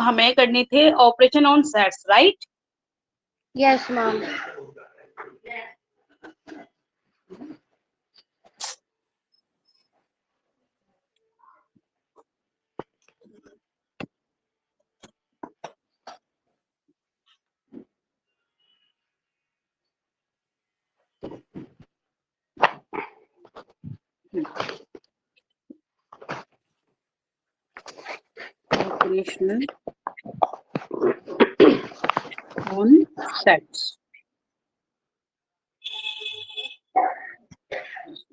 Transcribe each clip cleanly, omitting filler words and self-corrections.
हमें करनी थे operation on sets, right? Yes ma'am. Operation on sets.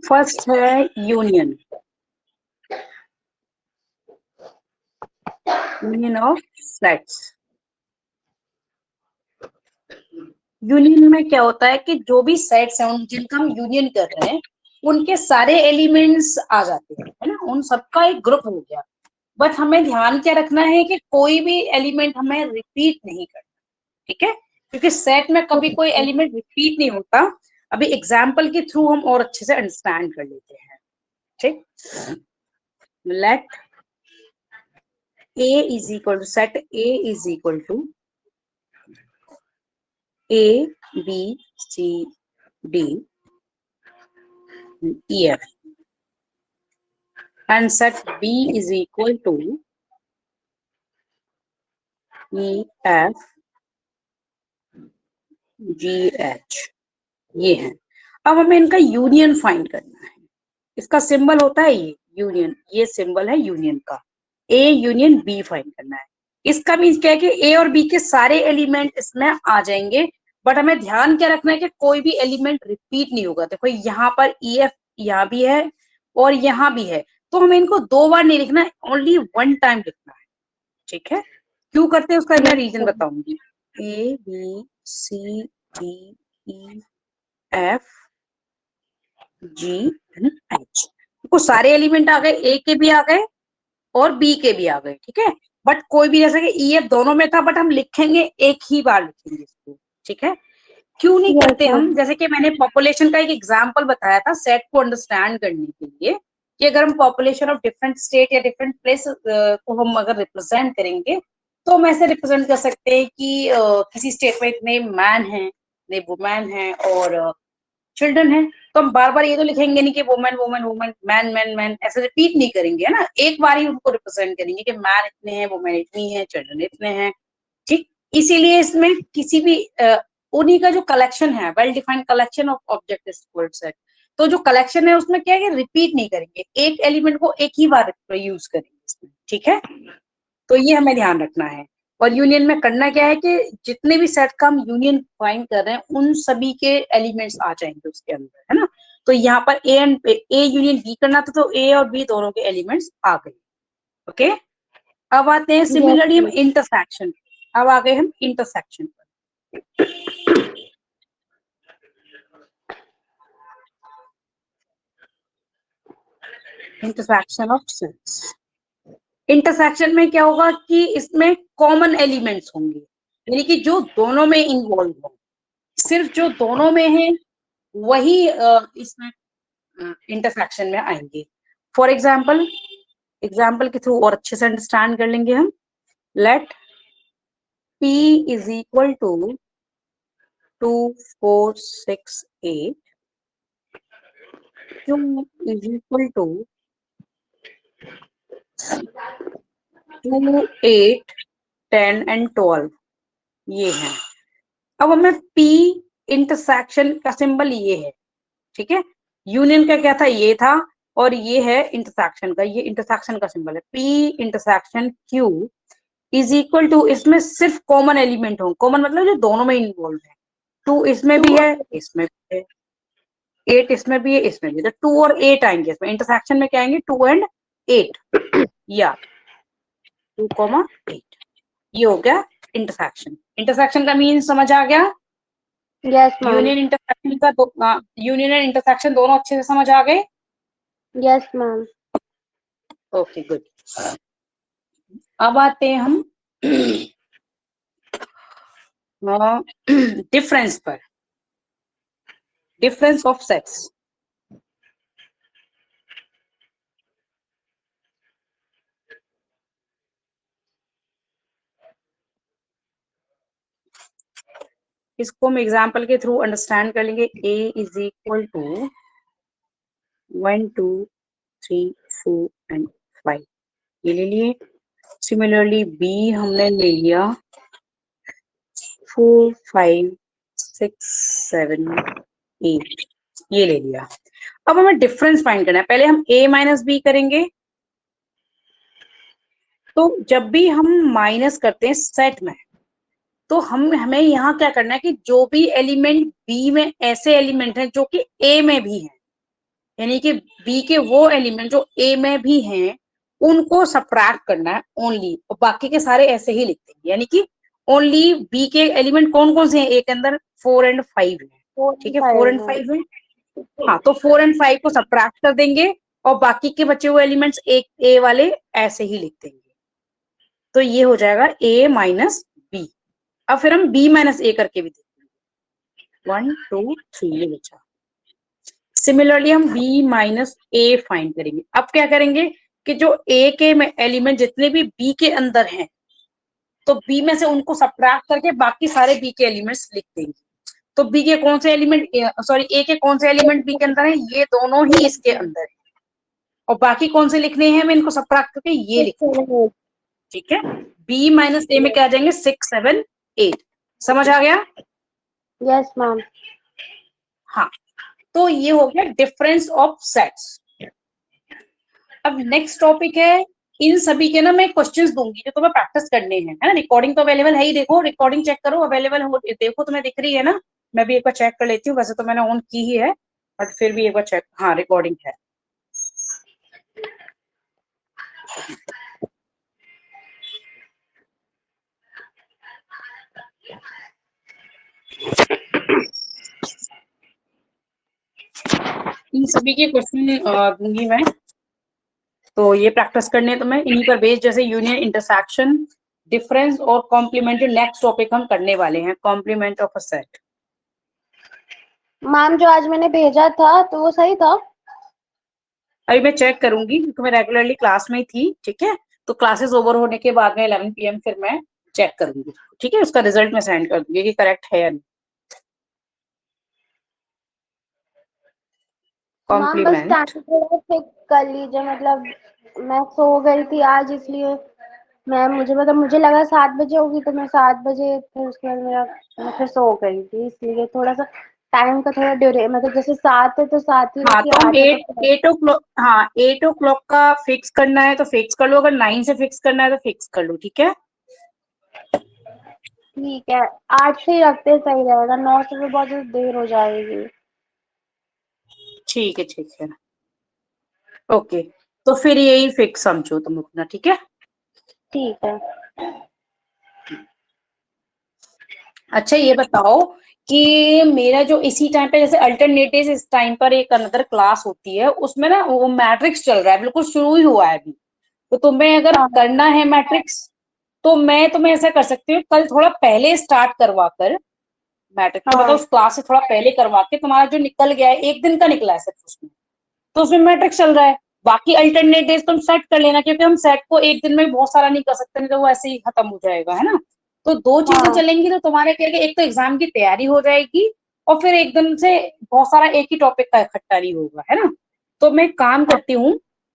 First है union, union of sets. Union में क्या होता है कि जो भी सेट्स हैं जिनका हम यूनियन कर रहे हैं उनके सारे एलिमेंट्स आ जाते हैं, है ना, उन सबका एक ग्रुप हो गया। बट हमें ध्यान क्या रखना है कि कोई भी एलिमेंट हमें रिपीट नहीं करना, ठीक है, क्योंकि सेट में कभी कोई एलिमेंट रिपीट नहीं होता। अभी एग्जाम्पल के थ्रू हम और अच्छे से अंडरस्टैंड कर लेते हैं, ठीक। Let A is equal to set A is equal to A, B, C, D, E, F, and set B is equal to E, F, G, H, ये है। अब हमें इनका यूनियन फाइंड करना है। इसका सिंबल होता है ये यूनियन, ये सिंबल है यूनियन का। A यूनियन B फाइंड करना है। इसका मीन्स क्या है कि A और B के सारे एलिमेंट इसमें आ जाएंगे, बट हमें ध्यान क्या रखना है कि कोई भी एलिमेंट रिपीट नहीं होगा। देखो यहाँ पर EF यहाँ भी है और यहाँ भी है, तो हमें इनको 2 बार नहीं लिखना है, ओनली 1 टाइम लिखना है, ठीक है। क्यों करते हैं उसका मैं रीजन बताऊंगी। A, B, C, D, E, F, G and H। देखो सारे एलिमेंट आ गए, A के भी आ गए और B के भी आ गए, ठीक है। बट कोई भी, जैसे कि EF दोनों में था, बट हम लिखेंगे एक ही बार लिखेंगे इसको, ठीक है। क्यों नहीं करते हम, जैसे कि मैंने पॉपुलेशन का एक एग्जांपल बताया था सेट को अंडरस्टैंड करने के लिए, कि अगर हम पॉपुलेशन ऑफ डिफरेंट स्टेट या डिफरेंट प्लेस को हम अगर रिप्रेजेंट करेंगे तो हम ऐसे रिप्रेजेंट कर सकते हैं कि किसी स्टेट में इतने मैन हैं, इतने वुमेन हैं और चिल्ड्रन है, तो हम बार बार ये तो लिखेंगे नहीं कि women women women, man man man, ऐसे रिपीट नहीं करेंगे, है ना। एक बार ही उनको रिप्रेजेंट करेंगे कि मैन इतने हैं, वुमेन इतनी है, चिल्ड्रन इतने हैं, ठीक। इसीलिए इसमें किसी भी उन्हीं का जो कलेक्शन है, well defined collection of object is called set. तो जो कलेक्शन है उसमें क्या है कि रिपीट नहीं करेंगे, एक एलिमेंट को एक ही बार यूज करेंगे इसमें, ठीक है। तो ये हमें ध्यान रखना है। और यूनियन में करना क्या है कि जितने भी सेट का हम यूनियन फाइंड कर रहे हैं उन सभी के एलिमेंट्स आ जाएंगे उसके अंदर, है ना। तो यहाँ पर ए यूनियन बी करना था, तो ए और बी दोनों के एलिमेंट्स आ गए, ओके। अब आते हैं सिमिलरली हम इंटरसेक्शन, अब आ गए हम इंटरसेक्शन पर। Intersection of sets. इंटरसेक्शन में क्या होगा कि इसमें कॉमन एलिमेंट्स होंगे, यानी कि जो दोनों में इन्वॉल्व हो, सिर्फ जो दोनों में है वही इसमें इंटरसेक्शन में आएंगे। फॉर एग्जाम्पल के थ्रू और अच्छे से अंडरस्टैंड कर लेंगे हम। Let P is equal to 2, 4, 6, 8, Q is equal to 2, 8, 10 and 12, ये है। अब हमें P इंटरसेक्शन का सिंबल ये है, ठीक है। यूनियन का क्या था, ये था, और ये है इंटरसेक्शन का, ये इंटरसेक्शन का सिंबल है। P intersection Q is equal to, इसमें सिर्फ कॉमन एलिमेंट हो, कॉमन मतलब जो दोनों में इन्वॉल्व है। 2 इसमें भी है, इसमें भी है, 8 इसमें भी है, इसमें भी, तो 2 और 8 आएंगे इसमें। इंटरसेक्शन में क्या आएंगे, 2 एंड 8, या 2,8, ये हो गया इंटरसेक्शन। इंटरसेक्शन का मीन समझ आ गया। Yes ma'am. यूनियन इंटरसेक्शन का यूनियन एंड इंटरसेक्शन दोनों अच्छे से समझ आ गए। Yes ma'am. Okay good. अब आते हैं हम डिफरेंस पर, डिफरेंस ऑफ सेट्स। इसको हम एग्जाम्पल के थ्रू अंडरस्टैंड कर लेंगे। a is equal to 1 2 3 4 and 5 ये ले लिए। सिमिलरली b हमने ले लिया 4 5 6 7 8 ये ले लिया। अब हमें डिफरेंस फाइंड करना है। पहले हम a माइनस बी करेंगे। तो जब भी हम माइनस करते हैं सेट में, तो हमें यहाँ क्या करना है कि जो भी एलिमेंट बी में ऐसे एलिमेंट हैं जो कि ए में भी हैं, यानी कि बी के वो एलिमेंट जो ए में भी हैं उनको सब्ट्रैक्ट करना है ओनली, और बाकी के सारे ऐसे ही लिखते हैं। यानी कि ओनली बी के एलिमेंट कौन कौन से हैं, ए के अंदर 4 एंड 5 है। ठीक है, 4 एंड 5 है। हाँ, तो 4 एंड 5 को सब्ट्रैक्ट कर देंगे और बाकी के बचे हुए एलिमेंट्स ए वाले ऐसे ही लिख देंगे। तो ये हो जाएगा a माइनस बी। अब फिर हम b माइनस ए करके भी देखेंगे। 1 2 3 ये बचा। सिमिलरली हम b माइनस ए फाइंड करेंगे। अब क्या करेंगे कि जो a के एलिमेंट जितने भी b के अंदर हैं, तो b में से उनको सब्ट्रैक्ट करके बाकी सारे b के एलिमेंट्स लिख देंगे। तो b के कौन से एलिमेंट, सॉरी a के कौन से एलिमेंट b के अंदर है, ये दोनों ही इसके अंदर है। और बाकी कौन से लिखने हैं हमें, इनको सब्ट्रैक्ट करके ये लिखने हैं। ठीक है, b माइनस ए में क्या आ जाएंगे 6 7 8। समझ आ गया? Yes ma'am. हाँ, तो ये हो गया डिफरेंस ऑफ सेट्स। अब नेक्स्ट टॉपिक है, इन सभी के ना मैं क्वेश्चंस दूंगी जो तुम्हें प्रैक्टिस करने हैं, है ना। रिकॉर्डिंग तो अवेलेबल है ही, देखो रिकॉर्डिंग चेक करो, अवेलेबल हो, देखो तुम्हें दिख रही है ना। मैं भी एक बार चेक कर लेती हूँ, वैसे तो मैंने ऑन की ही है, बट फिर भी एक बार चेक। हाँ, रिकॉर्डिंग है। इन सभी के क्वेश्चन दूंगी मैं, तो ये प्रैक्टिस करने हैं तुम्हें इन्हीं पर बेस्ड, जैसे यूनियन, इंटरसेक्शन, डिफरेंस और कॉम्प्लीमेंट्री। नेक्स्ट टॉपिक हम करने वाले हैं complement of a set. Ma'am जो आज मैंने भेजा था तो वो सही था? अभी मैं चेक करूंगी क्योंकि मैं रेगुलरली क्लास में ही थी। ठीक है, तो क्लासेस ओवर होने के बाद में 11 PM फिर मैं चेक करूंगी। ठीक है, उसका रिजल्ट मैं सेंड कर दूंगी कि करेक्ट है या नहीं। मैम बस कॉम्प्लीमेंट, टाइम थोड़ा फिक्स कर लीजिए, मतलब मैं सो गई थी आज इसलिए। मुझे लगा 7 बजे होगी तो मैं 7 बजे, फिर उसके बाद मैं फिर सो गई थी, इसलिए थोड़ा सा टाइम का थोड़ा ड्यूरे, मतलब जैसे 7 है तो 7 ही हाँ रखिए, तो हम 8 है तो 8 o'clock, हाँ 8 o'clock का फिक्स करना है तो फिक्स कर लो, अगर 9 से फिक्स करना है तो फिक्स कर लो। ठीक है, ठीक है। 8 से ही रखते सही रहेगा, 9 से भी बहुत देर हो जाएगी। ठीक है, ठीक है, ओके। तो फिर यही फिक्स समझो तुम अपना। ठीक है, ठीक है। अच्छा ये बताओ कि मेरा जो इसी टाइम पे, जैसे अल्टरनेटिव इस टाइम पर एक अनदर क्लास होती है, उसमें ना वो मैट्रिक्स चल रहा है, बिल्कुल शुरू ही हुआ है अभी। तो तुम्हें अगर हाँ करना है मैट्रिक्स, तो मैं तुम्हें ऐसा कर सकती हूँ, कल थोड़ा पहले स्टार्ट करवा कर मैट्रिक्स, तो मतलब हाँ उस क्लास से थोड़ा पहले करवा के, तुम्हारा जो निकल गया है, एक दिन का निकला है सिर्फ उसमें, तो उसमें मैट्रिक्स चल रहा है। बाकी अल्टरनेट डेज तुम सेट कर लेना, क्योंकि हम सेट को एक दिन में बहुत सारा नहीं कर सकते, नहीं तो वो ऐसे ही खत्म हो जाएगा, है ना। तो दो चीजें हाँ चलेंगी तो तुम्हारे क्या है, एक तो एग्जाम की तैयारी हो जाएगी, और फिर एकदम से बहुत सारा एक ही टॉपिक का इकट्ठा नहीं होगा, है ना। तो मैं काम हाँ करती हूँ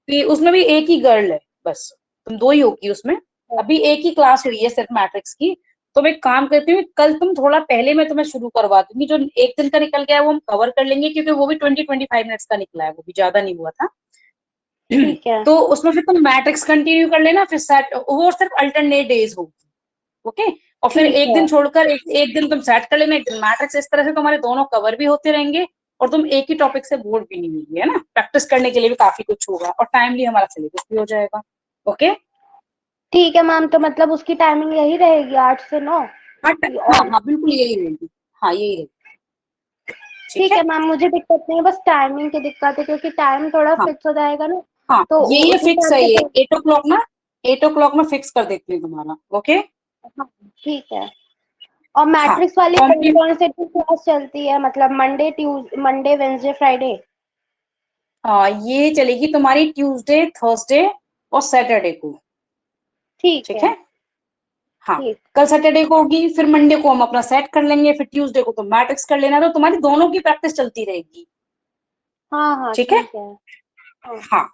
कि उसमें भी एक ही गर्ल है, बस तुम दो ही होगी उसमें। अभी एक ही क्लास हुई है सिर्फ मैट्रिक्स की। तो मैं काम करती हूँ, कल तुम थोड़ा पहले मैं तुम्हें शुरू करवा दूंगी, जो एक दिन का निकल गया है वो हम कवर कर लेंगे, क्योंकि वो भी 20-25 मिनट्स का निकला है, वो भी ज्यादा नहीं हुआ था। ठीक है। तो उसमें फिर तुम मैट्रिक्स कंटिन्यू कर लेना, फिर सेट वो सिर्फ अल्टरनेट डेज होगी। ओके, और फिर ठीक एक है। दिन छोड़कर एक दिन तुम सेट कर लेना, एक दिन मैट्रिक्स। इस तरह से तुम्हारे दोनों कवर भी होते रहेंगे, और तुम एक ही टॉपिक से बोर भी नहीं होगी, है ना। प्रैक्टिस करने के लिए भी काफी कुछ होगा, और टाइमली हमारा सिलेबस भी हो जाएगा। ओके, ठीक है मैम, तो मतलब उसकी टाइमिंग यही रहेगी 8 से 9? हाँ हाँ और हाँ, बिल्कुल यही रहेगी। हाँ, यही रहेगी। ठीक ठीक है, है मैम, मुझे दिक्कत नहीं है, बस टाइमिंग की दिक्कत है, क्योंकि टाइम थोड़ा हाँ फिक्स हो जाएगा ना, हाँ, तो ये उसी फिक्स टाइम है, पे ये तो। 8 o'clock ना, 8 o'clock में फिक्स कर देती हूँ तुम्हारा। ओके, हाँ, ठीक है। और हाँ, मैट्रिक्स वाली कौन कॉम्प्ली कौन से क्लास चलती है, मतलब मंडे वेंसडे फ्राइडे? हाँ, ये चलेगी तुम्हारी ट्यूसडे, थर्सडे और सैटरडे को। ठीक ठीक है। है, हाँ, ठीक। कल सैटरडे को होगी, फिर मंडे को हम अपना सेट कर लेंगे, फिर ट्यूसडे को तो मैट्रिक्स कर लेना, तो तुम्हारी दोनों की प्रैक्टिस चलती रहेगी। हाँ हाँ ठीक है। ठीक है। हाँ हाँ,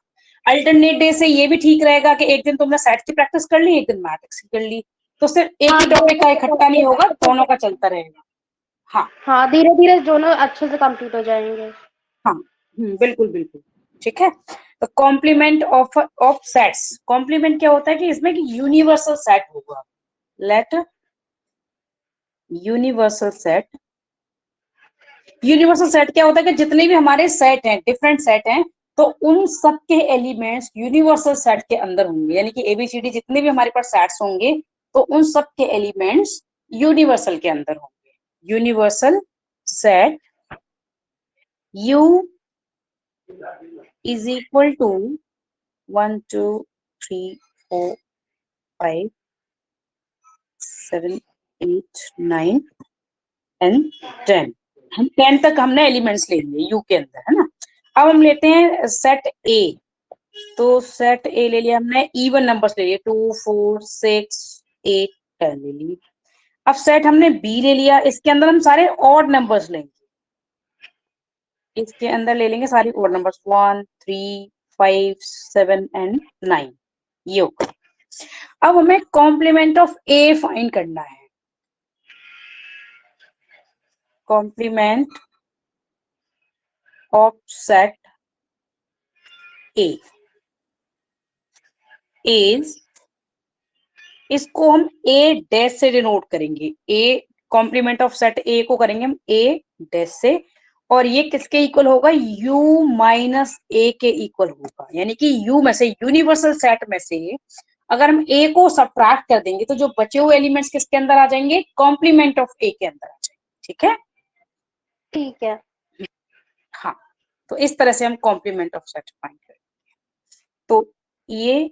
अल्टरनेट डे से ये भी ठीक रहेगा कि एक दिन तुमने सेट की प्रैक्टिस कर ली, एक दिन मैट्रिक्स की कर ली, तो सिर्फ एक हाँ ही टॉपिक का इकट्ठा नहीं होगा, दोनों का चलता रहेगा। हाँ हाँ, धीरे धीरे दोनों अच्छे से कंप्लीट हो जाएंगे। हाँ, बिल्कुल बिल्कुल। ठीक है। तो कॉम्प्लीमेंट ऑफ सेट्स, कॉम्प्लीमेंट क्या होता है कि इसमें कि यूनिवर्सल सेट होगा। Let universal set, universal set क्या होता है कि जितने भी हमारे सेट हैं, डिफरेंट सेट हैं, तो उन सब के एलिमेंट्स यूनिवर्सल सेट के अंदर होंगे, यानी कि एबीसीडी जितने भी हमारे पास सेट्स होंगे, तो उन सब के एलिमेंट्स यूनिवर्सल के अंदर होंगे। Universal set U is equal to 1 2 3 4 5 7 8 9 and 10। हम 10 तक हमने एलिमेंट्स ले लिए यू के अंदर, है ना। अब हम लेते हैं सेट ए, तो सेट ए ले लिया हमने, इवन नंबर्स ले लिए, 2 4 6 8 10 ले लिए। अब सेट हमने बी ले लिया, इसके अंदर हम सारे ऑड नंबर्स लेंगे, इसके अंदर ले लेंगे सारी ऑड नंबर्स, 1 3 5 7 एंड 9, ये होगा। अब हमें कॉम्प्लीमेंट ऑफ ए फाइंड करना है। Complement of set A is, इसको हम ए डैश से डिनोट करेंगे। A complement of set A को करेंगे हम ए डैश से, और ये किसके इक्वल होगा, यू माइनस ए के इक्वल होगा, यानी कि यू में से, यूनिवर्सल सेट में से अगर हम ए को सब्ट्रैक्ट कर देंगे, तो जो बचे हुए एलिमेंट्स किसके अंदर आ जाएंगे, कॉम्प्लीमेंट ऑफ ए के अंदर आ जाएंगे। ठीक है। ठीक है। हाँ, तो इस तरह से हम कॉम्प्लीमेंट ऑफ सेट फाइंड करेंगे। तो ये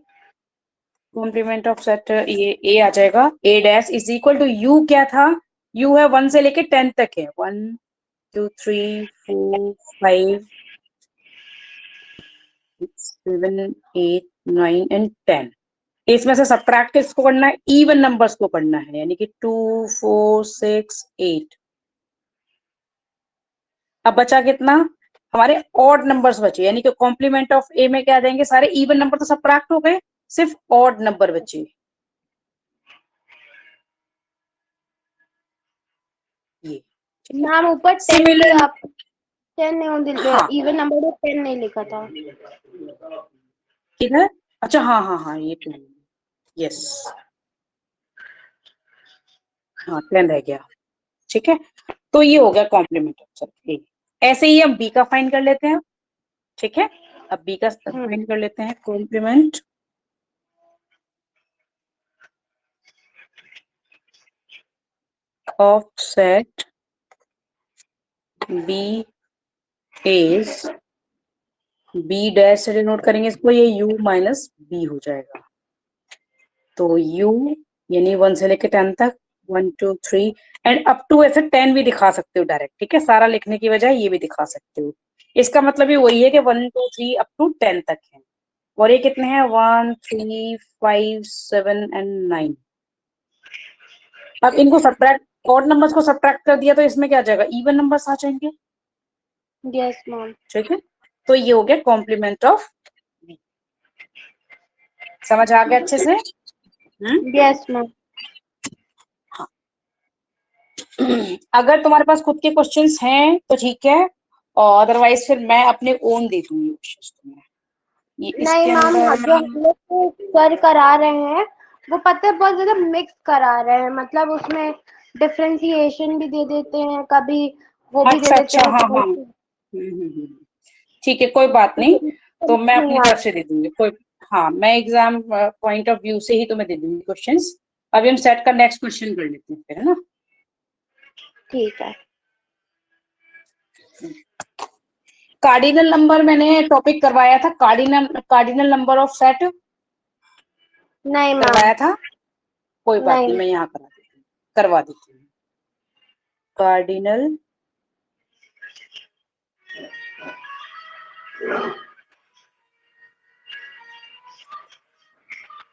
कॉम्प्लीमेंट ऑफ सेट, ये ए आ जाएगा, A dash is equal to U, क्या था, यू है 1 से लेके 10 तक है, 1 2 3 4 5 6 7 8 9 एंड 10। इसमें से सब्ट्रैक्ट किसको करना है, इवन नंबर्स को करना है, यानी कि 2 4 6 8। अब बचा कितना, हमारे ऑड नंबर्स बचे, यानी कि कॉम्प्लीमेंट ऑफ ए में क्या आ जाएंगे, सारे इवन नंबर तो सब्ट्रैक्ट हो गए, सिर्फ ऑड नंबर बचे। ये मैम ऊपर 10 सिमिलर, दिया, 10 नहीं, हाँ इवन नंबर में 10 नहीं लिखा था। किधर, अच्छा हाँ हाँ हाँ, ये तो यस, हाँ 10 रह गया। ठीक है, तो ये हो गया कॉम्प्लीमेंट ऑफ सेट ए। ऐसे ही हम बी का फाइंड कर लेते हैं। ठीक है, अब बी का फाइंड कर लेते हैं, complement of set B is, B dash से डिनोट करेंगे इसको, ये u माइनस बी हो जाएगा। तो u यानी 1 से लेके 10 तक, 1 2 3 एंड अप टू, ऐसे 10 भी दिखा सकते हो डायरेक्ट। ठीक है, सारा लिखने की बजाय ये भी दिखा सकते हो। इसका मतलब ये वही है कि 1 2 3 अप टू 10 तक है। और ये कितने हैं, 1 3 5 7 एंड 9। अब इनको सब्ट्रैक्ट, ऑड नंबर्स को सब्ट्रैक्ट कर दिया, तो इसमें क्या आ जाएगा, इवन नंबर्स आ जाएंगे। Yes ma'am. ठीक है, तो ये हो गया कॉम्प्लीमेंट ऑफ बी। समझ आ गया अच्छे से। Yes ma'am. हाँ। अगर तुम्हारे पास खुद के क्वेश्चंस हैं तो ठीक है, और अदरवाइज फिर मैं अपने ओन दे दूंगी क्वेश्चंस तुम्हें। ये नहीं इसके मैम, अंदर, जो हम लोग सर करा रहे हैं वो पता है बहुत ज्यादा मिक्स करा रहे हैं, मतलब उसमें डिफरेंशिएशन भी दे देते हैं, कभी वो भी दे अच्छा देते अच्छा, हैं। हाँ हाँ, ठीक है, कोई बात नहीं, तो मैं अपनी तरफ से दे दूंगी कोई, हाँ मैं एग्जाम पॉइंट ऑफ व्यू से ही तुम्हें दे दूंगी क्वेश्चंस। अभी हम सेट का नेक्स्ट क्वेश्चन कर लेते हैं फिर, है ना। ठीक है। कार्डिनल नंबर मैंने टॉपिक करवाया था, cardinal cardinal number of set नहीं मैम। करवाया था, कोई बात नहीं, नहीं। मैं यहाँ करा देती हूँ, करवा देती हूँ। कार्डिनल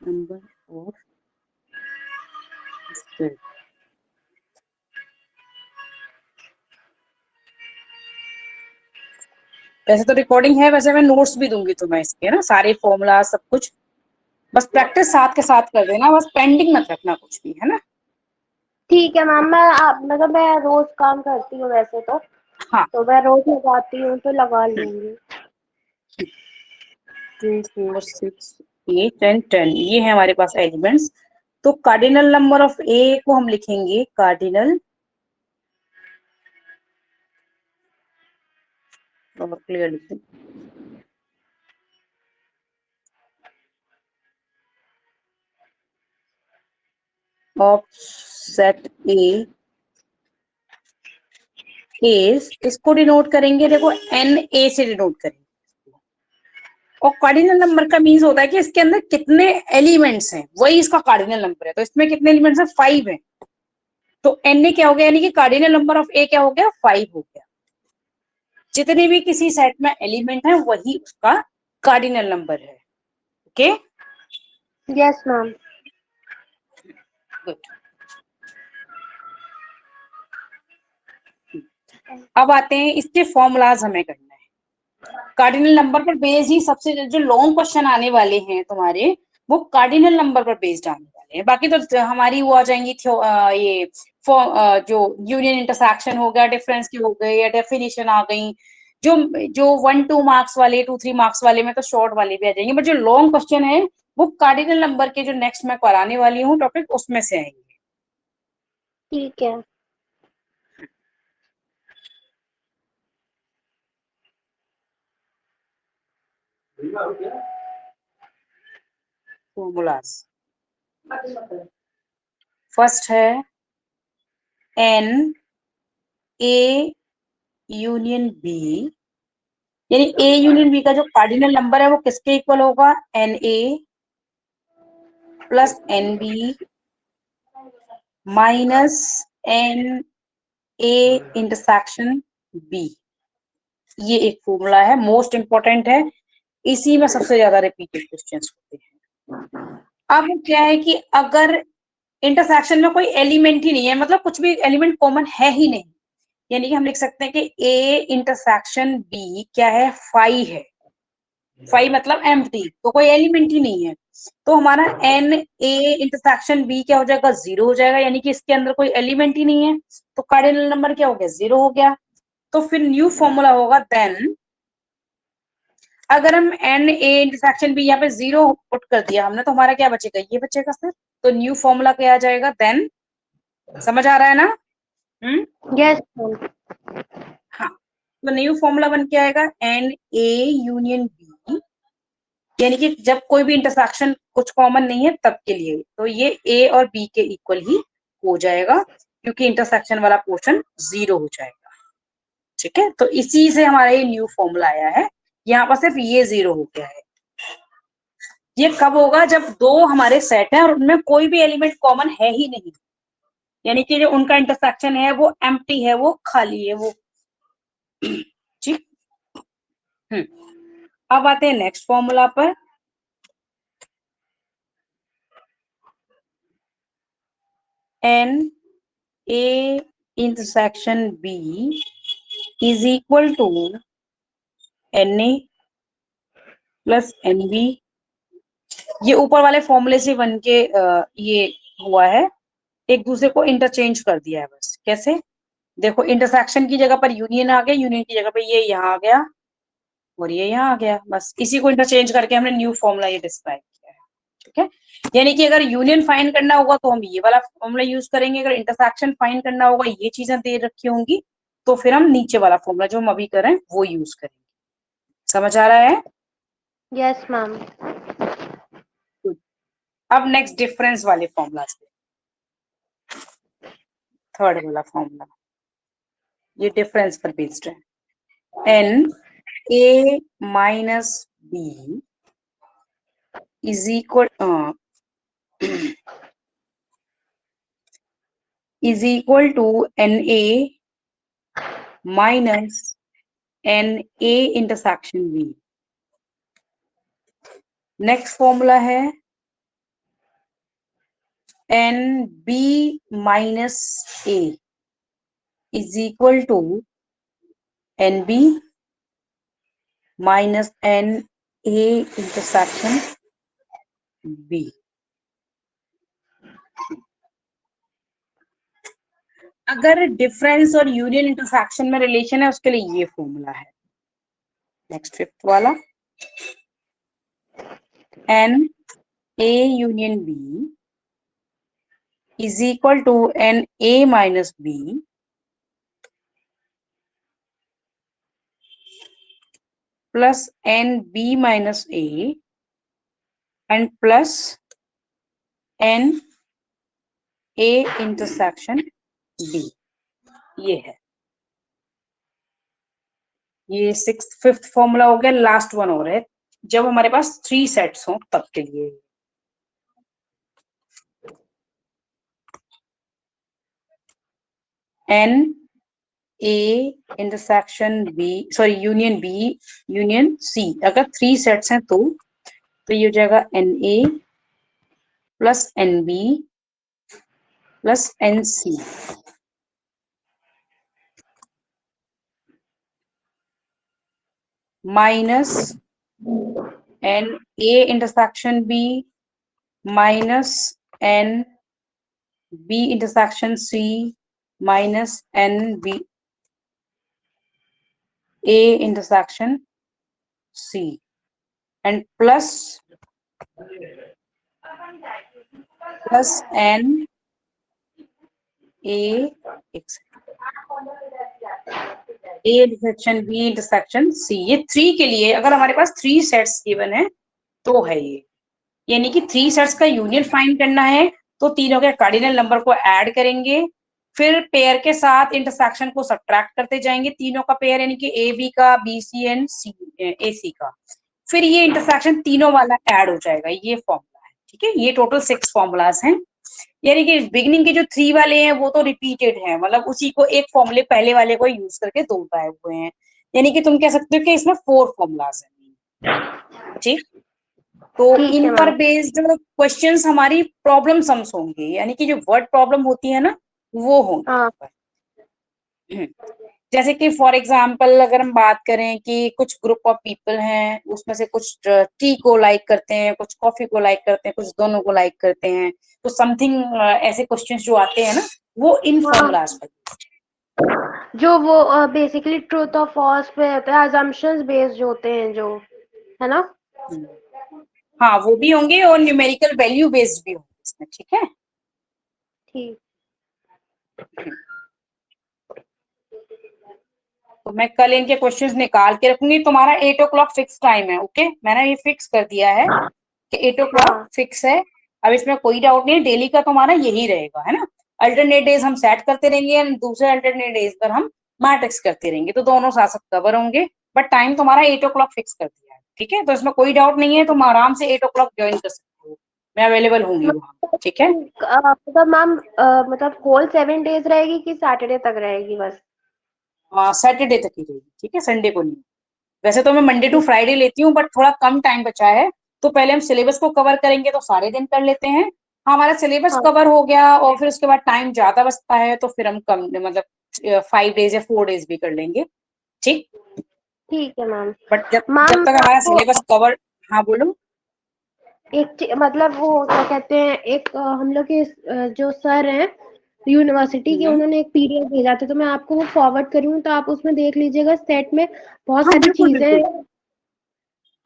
नंबर ऑफ वैसे तो रिकॉर्डिंग है, वैसे मैं नोट्स भी दूंगी तुम्हें इसके ना, सारे फॉर्मूला सब कुछ, बस प्रैक्टिस साथ के साथ कर देना, बस पेंडिंग मत रखना कुछ भी, है ना। ठीक है मैम, मतलब मैं रोज काम करती हूँ वैसे हाँ। तो मैं रोज लगाती हूँ तो लगा लूंगी। 2 4 6 8 एंड 10 ये है हमारे पास एलिमेंट्स। तो कार्डिनल नंबर ऑफ ए को हम लिखेंगे कार्डिनल, और क्लियर लिखें, ऑफ सेट ए इज, इसको डिनोट करेंगे, देखो एन ए से डिनोट करेंगे। और कार्डिनल नंबर का मीन्स होता है कि इसके अंदर कितने एलिमेंट्स हैं, वही इसका कार्डिनल नंबर है। तो इसमें कितने एलिमेंट्स हैं, 5 हैं। तो एन ए क्या हो गया, यानी कि कार्डिनल नंबर ऑफ ए क्या हो गया, 5 हो गया। जितने भी किसी सेट में एलिमेंट है वही उसका कार्डिनल नंबर है। Okay, yes ma'am. गुड। अब आते हैं इसके फॉर्मूलाज हमें करना है। कार्डिनल नंबर पर बेस्ड ही सबसे जो लॉन्ग क्वेश्चन आने वाले हैं तुम्हारे, वो कार्डिनल नंबर पर बेस्ड आने वाले हैं। बाकी तो हमारी वो आ जाएंगी ये जो यूनियन इंटरसेक्शन हो गया, डिफरेंस की हो गई, या डेफिनेशन आ गई, जो जो 1-2 मार्क्स वाले, 2-3 मार्क्स वाले में तो शॉर्ट वाले भी आ जाएंगे, बट जो लॉन्ग क्वेश्चन है वो कार्डिनल नंबर के जो नेक्स्ट मैं कराने वाली हूँ टॉपिक, उसमें से आएंगे। ठीक है। फॉर्मूलाज, फर्स्ट है एन ए यूनियन बी, यानी ए यूनियन बी का जो कार्डिनल नंबर है वो किसके इक्वल होगा, n A plus n B minus n A intersection B. ये एक फॉर्मूला है, मोस्ट इंपॉर्टेंट है, इसी में सबसे ज्यादा रिपीटेड क्वेश्चंस होते हैं। अब क्या है कि अगर इंटरसेक्शन में कोई एलिमेंट ही नहीं है, मतलब कुछ भी एलिमेंट कॉमन है ही नहीं, यानी कि हम लिख सकते हैं कि ए इंटरसेक्शन बी क्या है, 5 है। 5 मतलब एम्प्टी, तो कोई एलिमेंट ही नहीं है। तो हमारा एन ए इंटरसेक्शन बी क्या हो जाएगा, 0 हो जाएगा, यानी कि इसके अंदर कोई एलिमेंट ही नहीं है। तो कार्डिनल नंबर क्या हो गया, 0 हो गया। तो फिर न्यू फॉर्मूला होगा देन, अगर हम एन ए इंटरसेक्शन बी यहाँ पे 0 पुट कर दिया हमने, तो हमारा क्या बचेगा, ये बचेगा सर। तो न्यू फॉर्मूला क्या आ जाएगा देन, समझ आ रहा है ना। Yes ma'am. हाँ, तो न्यू फॉर्मूला बन के आएगा एन ए यूनियन बी, यानी कि जब कोई भी इंटरसेक्शन कुछ कॉमन नहीं है तब के लिए, तो ये ए और बी के इक्वल ही हो जाएगा, क्योंकि इंटरसेक्शन वाला पोर्शन 0 हो जाएगा। ठीक है, तो इसी से हमारा ये न्यू फॉर्मूला आया है। यहाँ पर सिर्फ ये 0 हो गया है। ये कब होगा, जब दो हमारे सेट हैं और उनमें कोई भी एलिमेंट कॉमन है ही नहीं, यानी कि जो उनका इंटरसेक्शन है वो एम्प्टी है, वो खाली है वो। ठीक। अब आते हैं नेक्स्ट फॉर्मूला पर। N A intersection B is equal to n A plus n B. ये ऊपर वाले फॉर्मूले से बन के ये हुआ है, एक दूसरे को इंटरचेंज कर दिया है बस। कैसे, देखो इंटरसेक्शन की जगह पर यूनियन आ गया, यूनियन की जगह पर ये यहाँ आ गया और ये यहाँ आ गया, बस इसी को इंटरचेंज करके हमने न्यू फॉर्मूला ये डिस्क्राइब किया है। ठीक है, यानी कि अगर यूनियन फाइंड करना होगा तो हम ये वाला फॉर्मूला यूज करेंगे, अगर इंटरसेक्शन फाइंड करना होगा, ये चीजें दे रखी होंगी, तो फिर हम नीचे वाला फॉर्मूला जो हम अभी कर रहे हैं वो यूज करेंगे। समझ आ रहा है। Yes ma'am. अब नेक्स्ट डिफरेंस वाले फॉर्मूला से, थर्ड वाला फॉर्मूला, ये डिफरेंस पर बेस्ड है। N A minus B is equal to n A minus n A intersection B. Next formula है n B minus A is equal to n B minus n A intersection B. अगर difference और union intersection में relation है उसके लिए ये formula है। Next fifth वाला, n A union B is equal to n A minus B plus n B minus A and plus n A intersection B. ये है, ये सिक्स फिफ्थ फॉर्मूला हो गया। लास्ट वन और है, जब हमारे पास 3 सेट्स हो तब के लिए। N A intersection B, sorry union B union C, अगर 3 सेट्स हैं तो ये हो जाएगा n A plus n B plus n C minus n A intersection B minus n B intersection C minus n B A intersection C and plus n A intersection B intersection C. ये 3 के लिए अगर हमारे पास 3 sets given है तो है ये, यानी कि 3 सेट्स का यूनियन फाइंड करना है तो तीनों के कार्डिनल नंबर को ऐड करेंगे, फिर पेयर के साथ इंटरसेक्शन को सब्ट्रैक्ट करते जाएंगे, तीनों का पेयर यानी कि ए बी का, बी सी एंड सी ए सी का, फिर ये इंटरसेक्शन तीनों वाला ऐड हो जाएगा। ये फॉर्मूला है, ठीक है। ये टोटल 6 फॉर्मूलाज हैं, यानी कि बिगिनिंग के जो 3 वाले हैं वो तो रिपीटेड हैं, मतलब उसी को एक फॉर्मूले पहले वाले को यूज करके दोहराए हुए हैं, यानी कि तुम कह सकते हो कि इसमें 4 फॉर्मूलाज हैं, ठीक। तो ठीक है इन पर मैम। बेस्ड क्वेश्चंस हमारी प्रॉब्लम सम्स होंगे, यानी कि जो वर्ड प्रॉब्लम होती है ना वो हाँ होंगी। जैसे कि फॉर एग्जाम्पल अगर हम बात करें कि कुछ ग्रुप ऑफ पीपल हैं, उसमें से कुछ टी को लाइक करते हैं, कुछ कॉफी को लाइक करते हैं, कुछ दोनों को लाइक करते हैं, तो समथिंग ऐसे क्वेश्चंस जो आते हैं ना वो इन फॉर्मूलाज पर, जो वो बेसिकली ट्रूथ और फॉल्स पे होते हैं, अजम्पशंस बेस्ड होते हैं जो, है ना। हाँ वो भी होंगे और न्यूमेरिकल वैल्यू बेस्ड भी होंगे इसमें, ठीक है। ठीक। तो मैं कल इनके क्वेश्चंस निकाल के रखूंगी। तुम्हारा 8 o'clock फिक्स टाइम है, ओके। मैंने ये फिक्स कर दिया है कि 8 o'clock हाँ फिक्स है। अब इसमें कोई डाउट नहीं है, डेली का तुम्हारा यही रहेगा, है ना। अल्टरनेट डेज हम सेट करते रहेंगे एंड दूसरे अल्टरनेट डेज पर हम मैट्रिक्स करते रहेंगे, तो दोनों साथ साथ कवर होंगे। बट टाइम तुम्हारा 8 o'clock फिक्स कर दिया है, ठीक है। तो इसमें कोई डाउट नहीं है, तुम आराम से 8 o'clock ज्वाइन कर सकते हो, मैं अवेलेबल होंगी वहाँ, ठीक है। मतलब मैम मतलब होल 7 डेज रहेगी कि सैटरडे तक रहेगी बस। सैटरडे तक ही रहेगी, ठीक है, संडे को नहीं। वैसे तो मैं मंडे टू ठीक। फ्राइडे लेती हूँ, बट थोड़ा कम टाइम बचा है, तो पहले हम सिलेबस को कवर करेंगे तो सारे दिन कर लेते हैं। हमारा सिलेबस हाँ कवर हो गया और फिर उसके बाद टाइम ज्यादा बचता है तो फिर हम कम मतलब 5 डेज या 4 डेज भी कर लेंगे, ठीक। ठीक है मैम। बट जब मैम जब तक हमारा आपको सिलेबस कवर, हाँ बोलो। मतलब वो क्या कहते हैं, एक हम लोग के जो सर हैं यूनिवर्सिटी के, हम्म, उन्होंने एक पीडीएफ भेजा था, तो मैं आपको वो फॉरवर्ड करूँ तो आप उसमें देख लीजिएगा। सेट में बहुत हाँ सारी बिल्कुल चीजें बिल्कुल, हैं,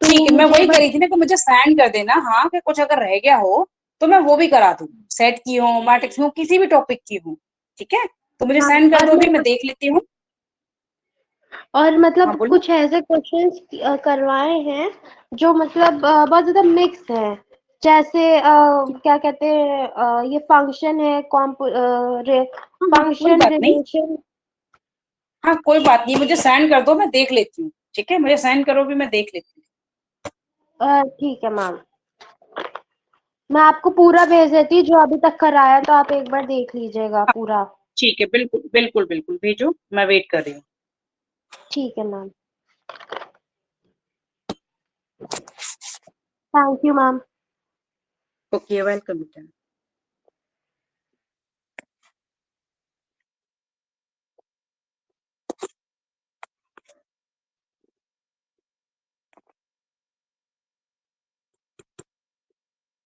तो ठीक है। मैं मुझे एक वही बार। करी थी ना कि मुझे सेंड कर देना, हाँ, कि कुछ अगर रह गया हो तो मैं वो भी करा दूँ, सेट की हो, मैट्रिक्स हो, किसी भी टॉपिक की हो, ठीक है। तो मुझे हाँ सेंड कर और दो, भी मैं मैं देख लेती हूँ। हाँ मतलब बोलो। कुछ ऐसे क्वेश्चंस करवाए हैं जो मतलब बहुत ज्यादा मिक्स है। जैसे क्या कहते हैं, ये फंक्शन है, हाँ हाँ कोई फंक्शन बात नहीं, रिलेशन। हाँ कोई बात नहीं, मुझे सेंड कर दो, मैं देख लेती हूँ, ठीक है। मुझे सेंड करो भी, मैं देख लेती ठीक है मैम, मैं आपको पूरा भेज देती हूँ जो अभी तक कराया, तो आप एक बार देख लीजिएगा हूँ। पूरा। ठीक है, बिल्कुल बिल्कुल बिल्कुल भेजो, मैं वेट कर रही हूँ। ठीक है ma'am. Thank you ma'am. Okay, welcome बेटा।